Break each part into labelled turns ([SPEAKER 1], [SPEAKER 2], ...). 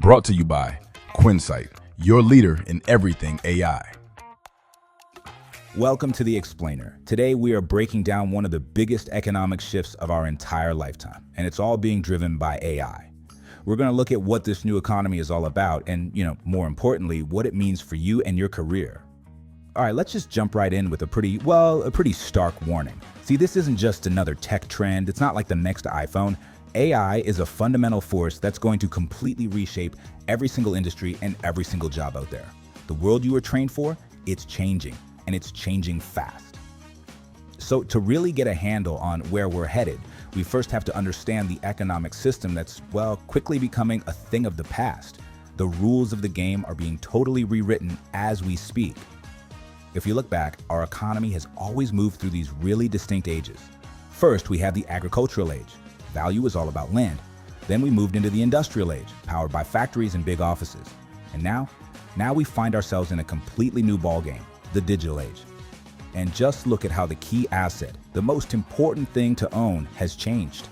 [SPEAKER 1] Brought to you by Quinsight, your leader in everything AI.
[SPEAKER 2] Welcome to The Explainer. Today we are breaking down one of the biggest economic shifts of our entire lifetime, and it's all being driven by AI. We're going to look at what this new economy is all about and, more importantly, what it means for you and your career. All right, let's just jump right in with a pretty stark warning. See, this isn't just another tech trend. It's not like the next iPhone. AI is a fundamental force that's going to completely reshape every single industry and every single job out there. The world you were trained for, it's changing, and it's changing fast. So to really get a handle on where we're headed, we first have to understand the economic system that's, quickly becoming a thing of the past. The rules of the game are being totally rewritten as we speak. If you look back, our economy has always moved through these really distinct ages. First, we have the agricultural age. Value is all about land. Then we moved into the industrial age, powered by factories and big offices. And now we find ourselves in a completely new ballgame, the digital age. And just look at how the key asset, the most important thing to own, has changed.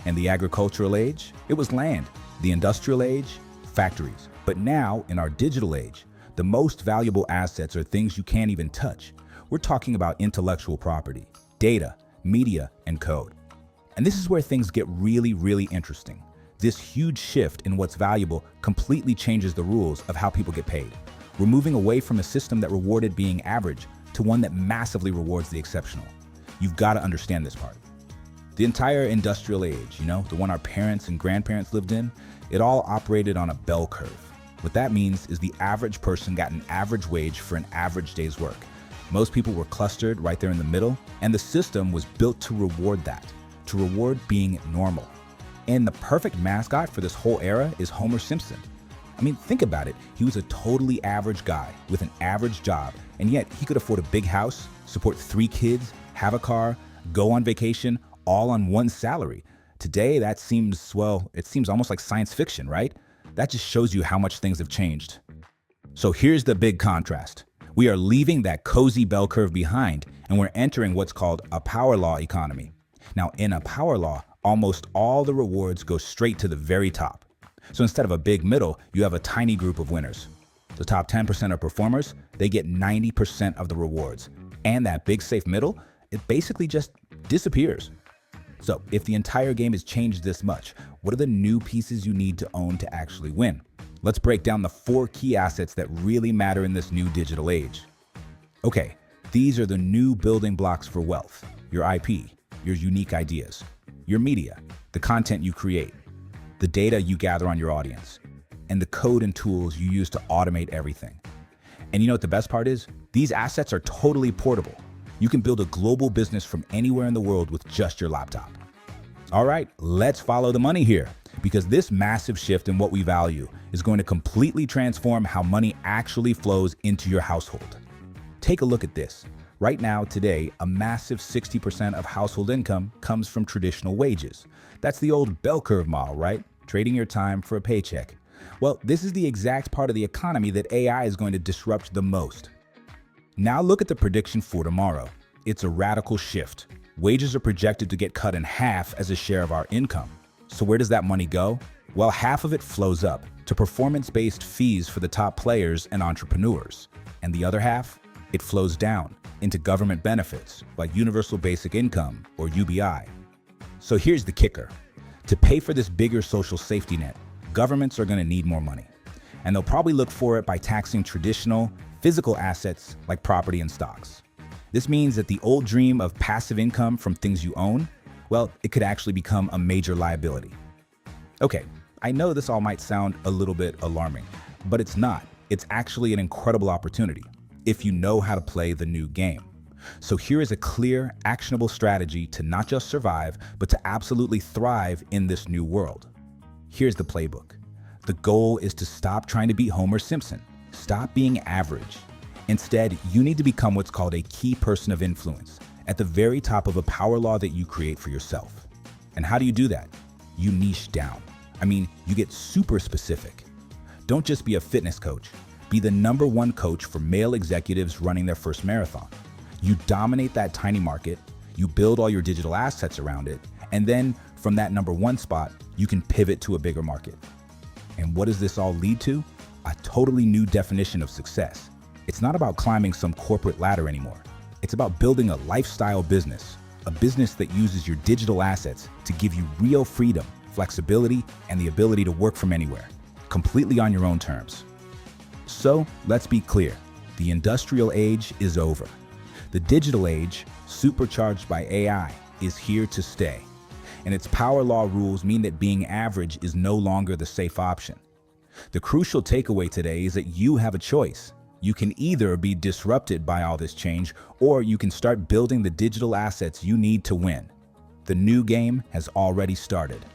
[SPEAKER 2] In the agricultural age, it was land. The industrial age, factories. But now, in our digital age, the most valuable assets are things you can't even touch. We're talking about intellectual property, data, media, and code. And this is where things get really, really interesting. This huge shift in what's valuable completely changes the rules of how people get paid. We're moving away from a system that rewarded being average to one that massively rewards the exceptional. You've got to understand this part. The entire industrial age, the one our parents and grandparents lived in, it all operated on a bell curve. What that means is the average person got an average wage for an average day's work. Most people were clustered right there in the middle, and the system was built to reward that, to reward being normal. And the perfect mascot for this whole era is Homer Simpson. I mean, think about it. He was a totally average guy with an average job, and yet he could afford a big house, support 3 kids, have a car, go on vacation, all on one salary. Today, it seems almost like science fiction, right? That just shows you how much things have changed. So here's the big contrast. We are leaving that cozy bell curve behind, and we're entering what's called a power law economy. Now, in a power law, almost all the rewards go straight to the very top. So instead of a big middle, you have a tiny group of winners. The top 10% of performers, they get 90% of the rewards. And that big safe middle, it basically just disappears. So if the entire game has changed this much, what are the new pieces you need to own to actually win? Let's break down the 4 key assets that really matter in this new digital age. Okay, these are the new building blocks for wealth: your IP, your unique ideas, your media, the content you create, the data you gather on your audience, and the code and tools you use to automate everything. And you know what the best part is? These assets are totally portable. You can build a global business from anywhere in the world with just your laptop. All right, let's follow the money here, because this massive shift in what we value is going to completely transform how money actually flows into your household. Take a look at this. Right now, today, a massive 60% of household income comes from traditional wages. That's the old bell curve model, right? Trading your time for a paycheck. Well, this is the exact part of the economy that AI is going to disrupt the most. Now look at the prediction for tomorrow. It's a radical shift. Wages are projected to get cut in half as a share of our income. So where does that money go? Well, half of it flows up to performance-based fees for the top players and entrepreneurs. And the other half, it flows down into government benefits like Universal Basic Income or UBI. So here's the kicker. To pay for this bigger social safety net, governments are going to need more money. And they'll probably look for it by taxing traditional, physical assets like property and stocks. This means that the old dream of passive income from things you own, it could actually become a major liability. Okay, I know this all might sound a little bit alarming, but it's not. It's actually an incredible opportunity if you know how to play the new game. So here is a clear, actionable strategy to not just survive, but to absolutely thrive in this new world. Here's the playbook. The goal is to stop trying to beat Homer Simpson. Stop being average. Instead, you need to become what's called a key person of influence, at the very top of a power law that you create for yourself. And how do you do that? You niche down. You get super specific. Don't just be a fitness coach. Be the #1 coach for male executives running their first marathon. You dominate that tiny market, you build all your digital assets around it, and then from that #1 spot, you can pivot to a bigger market. And what does this all lead to? A totally new definition of success. It's not about climbing some corporate ladder anymore. It's about building a lifestyle business, a business that uses your digital assets to give you real freedom, flexibility, and the ability to work from anywhere, completely on your own terms. So let's be clear, the industrial age is over. The digital age, supercharged by AI, is here to stay. And its power law rules mean that being average is no longer the safe option. The crucial takeaway today is that you have a choice. You can either be disrupted by all this change, or you can start building the digital assets you need to win. The new game has already started.